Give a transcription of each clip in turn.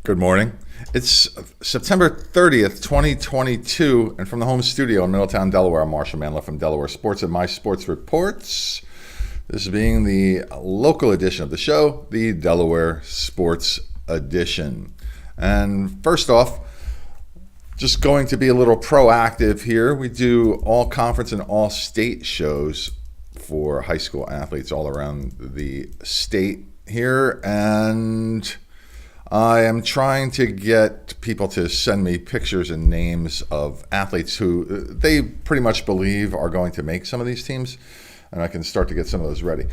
Good morning. It's September 30th, 2022, and from the home studio in Middletown, Delaware, I'm Marshal Manlove from Delaware Sports and My Sports Reports. This being the local edition of the show, the Delaware Sports Edition. And first off, just going to be a little proactive here. We do all conference and all state shows for high school athletes all around the state here, and I am trying to get people to send me pictures and names of athletes who they pretty much believe are going to make some of these teams, and I can start to get some of those ready.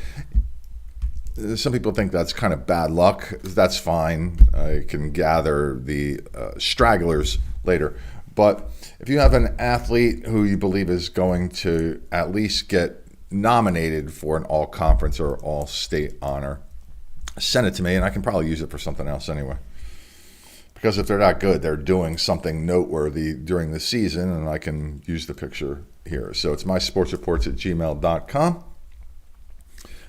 Some people think that's kind of bad luck. That's fine. I can gather the stragglers later. But if you have an athlete who you believe is going to at least get nominated for an all-conference or all-state honor, send it to me, and I can probably use it for something else anyway. Because if they're that good, they're doing something noteworthy during the season, and I can use the picture here. So it's mysportsreports@gmail.com.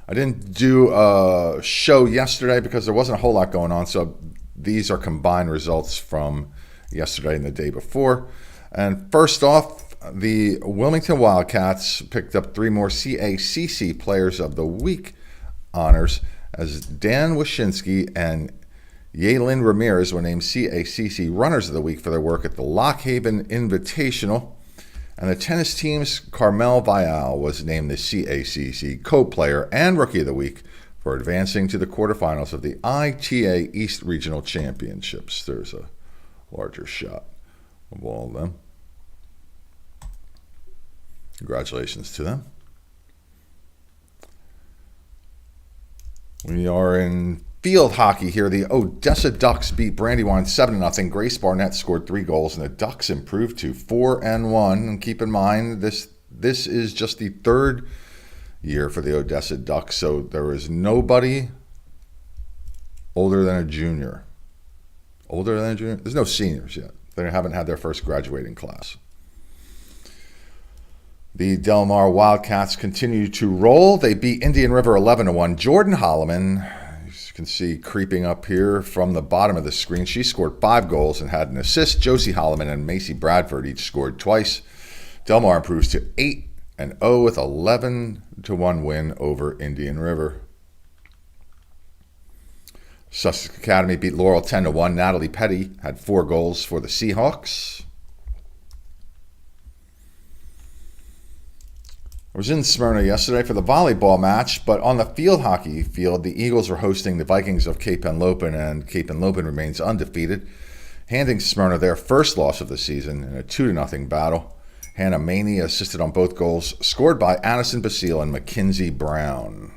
I didn't do a show yesterday because there wasn't a whole lot going on, so these are combined results from yesterday and the day before. And first off, the Wilmington Wildcats picked up 3 more CACC Players of the Week honors, as Dan Wyshynski and Yaelin Ramirez were named CACC Runners of the Week for their work at the Lock Haven Invitational. And the tennis team's Carmel Vial was named the CACC Co-Player and Rookie of the Week for advancing to the quarterfinals of the ITA East Regional Championships. There's a larger shot of all of them. Congratulations to them. We are in field hockey here. The Odessa Ducks beat Brandywine 7-0. Grace Barnett scored 3 goals, and the Ducks improved to 4-1. And keep in mind, this is just the 3rd year for the Odessa Ducks, so there is nobody older than a junior. Older than a junior? There's no seniors yet. They haven't had their first graduating class. The Delmar Wildcats continue to roll. They beat Indian River 11-1. Jordan Holloman, as you can see creeping up here from the bottom of the screen, she scored 5 goals and had an assist. Josie Holloman and Macy Bradford each scored twice. Delmar improves to 8-0 with 11-1 win over Indian River. Sussex Academy beat Laurel 10-1. Natalie Petty had 4 goals for the Seahawks. I was in Smyrna yesterday for the volleyball match, but on the field hockey field, the Eagles were hosting the Vikings of Cape Henlopen, and Cape Henlopen remains undefeated, handing Smyrna their first loss of the season in a 2-0 battle. Hannah Maney assisted on both goals, scored by Addison Basile and Mackenzie Brown.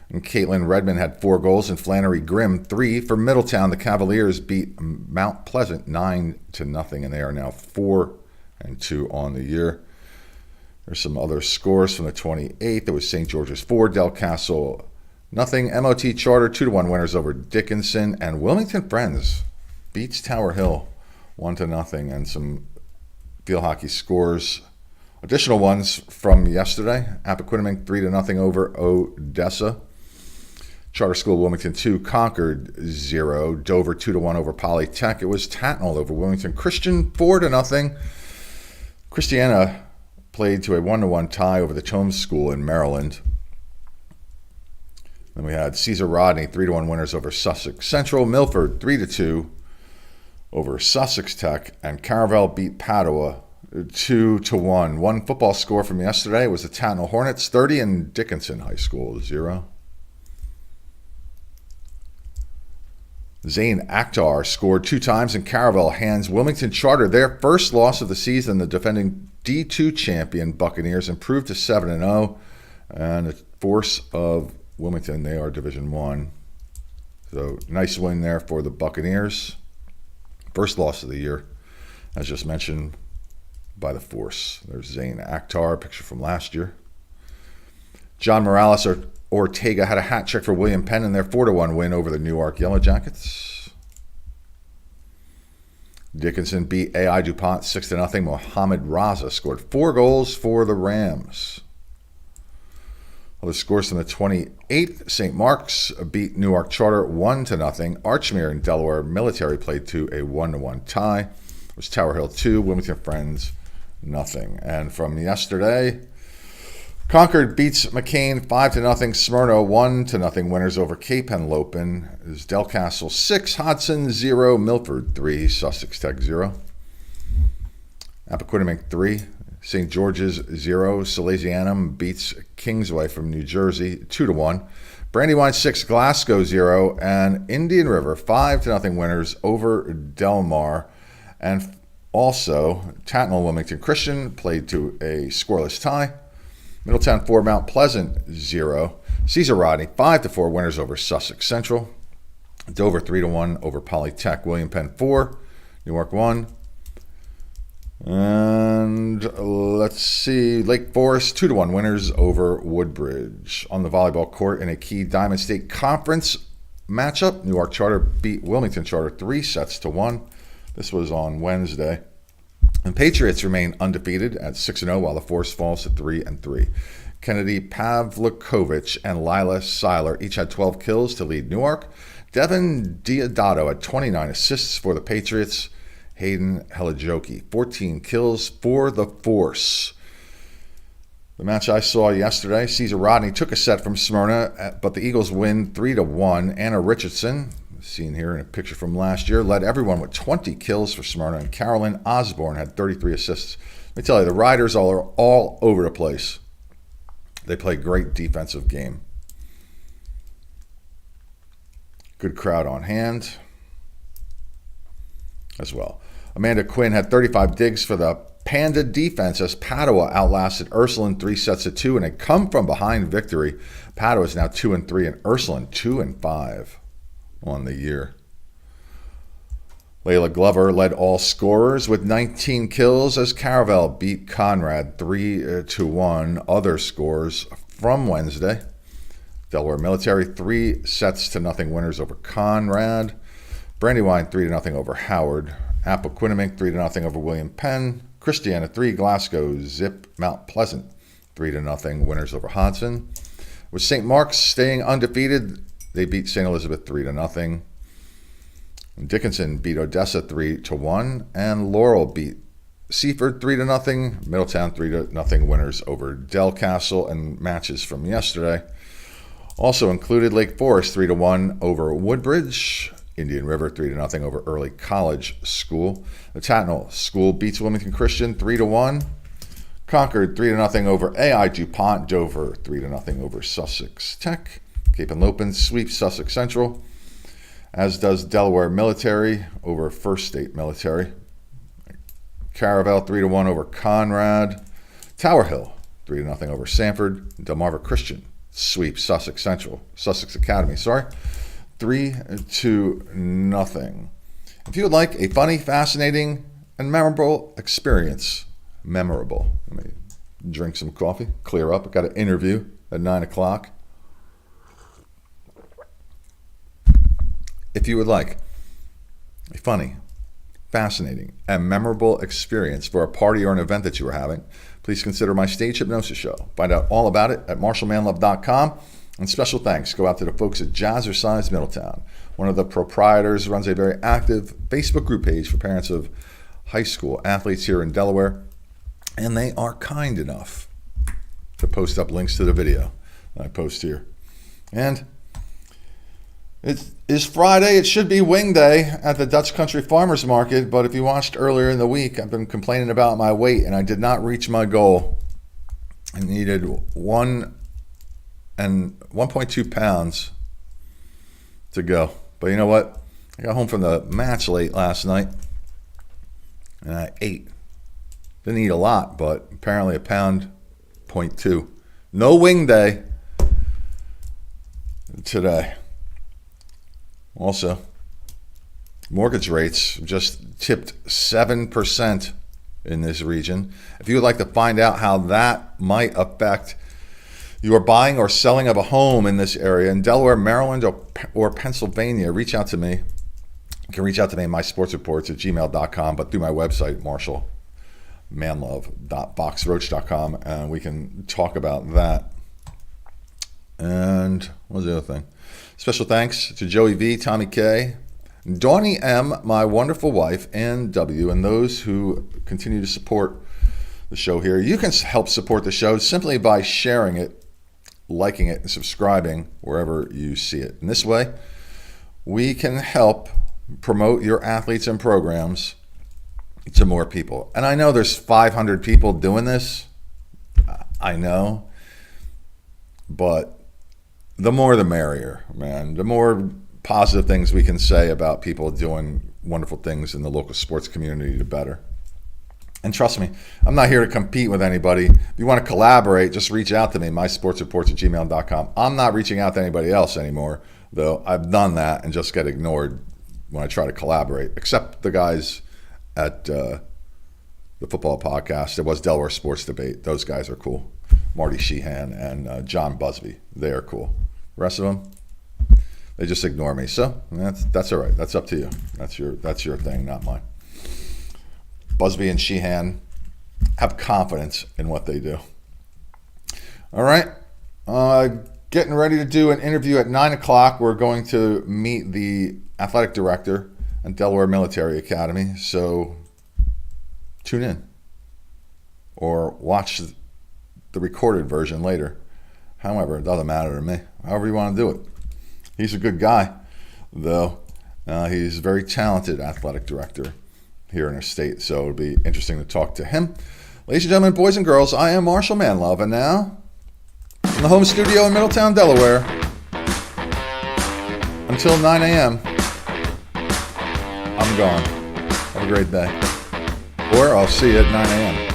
And Caitlin Redmond had 4 goals, and Flannery Grimm 3 for Middletown. The Cavaliers beat Mount Pleasant 9-0, and they are now 4-2 on the year. There's some other scores from the 28th. There was St. George's 4, Del Castle 0, MOT Charter 2-1 winners over Dickinson, and Wilmington Friends beats Tower Hill 1-0, and some field hockey scores. Additional ones from yesterday: Appoquinimink 3-0 over Odessa. Charter School Wilmington 2, Concord 0, Dover 2-1 over Polytech. It was Tatnall over Wilmington Christian 4-0. Christiana played to a 1-1 tie over the Tomes School in Maryland. Then we had Cesar Rodney 3-1 winners over Sussex Central. Milford 3-2 over Sussex Tech, and Caravel beat Padua 2-1. One football score from yesterday was the Tatnall Hornets 30 and Dickinson High School 0. Zane Akhtar scored 2 times, and Caravel hands Wilmington Charter their first loss of the season. The defending D2 champion Buccaneers improved to 7-0, and the Force of Wilmington, they are Division 1. So nice win there for the Buccaneers. First loss of the year, as just mentioned by the Force. There's Zane Akhtar, picture from last year. John Morales Ortega had a hat trick for William Penn in their 4-1 win over the Newark Yellow Jackets. Dickinson beat AI DuPont 6-0. Mohamed Raza scored 4 goals for the Rams. Other scores from the 28th, St. Mark's beat Newark Charter 1-0. Archmere and Delaware Military played to a 1-1 tie. It was Tower Hill 2, Wilmington Friends nothing. And from yesterday, Concord beats McCain 5-0. Smyrna 1-0 winners over Cape Henlopen. It is Delcastle 6, Hodson 0, Milford 3, Sussex Tech 0. Appoquinimink 3, St. George's 0, Salesianum beats Kingsway from New Jersey 2-1. Brandywine 6, Glasgow 0, and Indian River 5-0 winners over Delmar. And also, Tatnall Wilmington Christian played to a scoreless tie. Middletown 4, Mount Pleasant 0. Cesar Rodney 5-4 winners over Sussex Central. Dover 3-1 over Polytech. William Penn 4, Newark 1. And let's see, Lake Forest 2-1 winners over Woodbridge. On the volleyball court in a key Diamond State Conference matchup, Newark Charter beat Wilmington Charter 3-1. This was on Wednesday. And Patriots remain undefeated at 6-0 while the Force falls to 3-3. Kennedy Pavlikovich and Lila Seiler each had 12 kills to lead Newark. Devin Diodato had 29 assists for the Patriots. Hayden Helajoki, 14 kills for the Force. The match I saw yesterday, Cesar Rodney took a set from Smyrna, but the Eagles win 3-1. Anna Richardson, seen here in a picture from last year, led everyone with 20 kills for Smyrna, and Carolyn Osborne had 33 assists. Let me tell you, the Riders are all over the place. They play great defensive game. Good crowd on hand as well. Amanda Quinn had 35 digs for the Panda defense as Padua outlasted Ursuline 3-2 in a come-from-behind victory. Padua is now 2-3 and Ursuline 2-5 on the year. Layla Glover led all scorers with 19 kills as Caravel beat Conrad 3-1. Other scores from Wednesday: Delaware Military 3-0 winners over Conrad. Brandywine 3-0 over Howard. Appoquinimink 3-0 over William Penn. Christiana 3, Glasgow Zip Mount Pleasant 3-0 winners over Hodson. With St. Mark's staying undefeated, they beat St. Elizabeth 3-0. Dickinson beat Odessa 3-1, and Laurel beat Seaford 3-0. Middletown 3-0 winners over Delcastle. And matches from yesterday also included Lake Forest 3-1 over Woodbridge. Indian River 3-0 over Early College School. The Tatnall School beats Wilmington Christian 3-1. Concord 3-0 over AI DuPont. Dover 3-0 over Sussex Tech. Cape Henlopen sweeps Sussex Central, as does Delaware Military over First State Military. Caravel 3-1 over Conrad. Tower Hill 3-0 over Sanford. Delmarva Christian sweeps Sussex Academy, 3-0. If you would like a funny, fascinating, and memorable experience, let me drink some coffee, clear up. I've got an interview at 9 o'clock. If you would like a funny, fascinating, and memorable experience for a party or an event that you are having, please consider my stage hypnosis show. Find out all about it at MarshallManlove.com. And special thanks go out to the folks at Jazzercise Middletown. One of the proprietors runs a very active Facebook group page for parents of high school athletes here in Delaware. And they are kind enough to post up links to the video that I post here. And it is Friday. It should be Wing Day at the Dutch Country Farmers Market. But if you watched earlier in the week, I've been complaining about my weight, and I did not reach my goal. I needed 1.2 pounds to go. But you know what? I got home from the match late last night, and I ate. Didn't eat a lot, but apparently 1.2 pounds. No Wing Day today. Also, mortgage rates just tipped 7% in this region. If you would like to find out how that might affect your buying or selling of a home in this area in Delaware, Maryland, or Pennsylvania, reach out to me. You can reach out to me at mysportsreports@gmail.com, but through my website, marshallmanlove.boxroach.com, and we can talk about that. And what was the other thing? Special thanks to Joey V, Tommy K, Donnie M, my wonderful wife, Ann W, and those who continue to support the show here. You can help support the show simply by sharing it, liking it, and subscribing wherever you see it. In this way, we can help promote your athletes and programs to more people. And I know there's 500 people doing this. I know. But the more the merrier, man. The more positive things we can say about people doing wonderful things in the local sports community, the better. And trust me, I'm not here to compete with anybody. If you want to collaborate, just reach out to me, mysportsreports@gmail.com. I'm not reaching out to anybody else anymore, though I've done that and just get ignored when I try to collaborate, except the guys at the football podcast. It was Delaware Sports Debate. Those guys are cool. Marty Sheehan and John Busby. They are cool. The rest of them, they just ignore me. So that's all right. That's up to you. That's your thing, not mine. Busby and Sheehan have confidence in what they do. All right. Getting ready to do an interview at 9 o'clock. We're going to meet the athletic director at Delaware Military Academy. So tune in or watch the recorded version later. However, it doesn't matter to me. However you want to do it. He's a good guy, though. He's a very talented athletic director here in our state, so it'll be interesting to talk to him. Ladies and gentlemen, boys and girls, I am Marshal Manlove, and now, from the home studio in Middletown, Delaware, until 9 a.m., I'm gone. Have a great day. Or I'll see you at 9 a.m.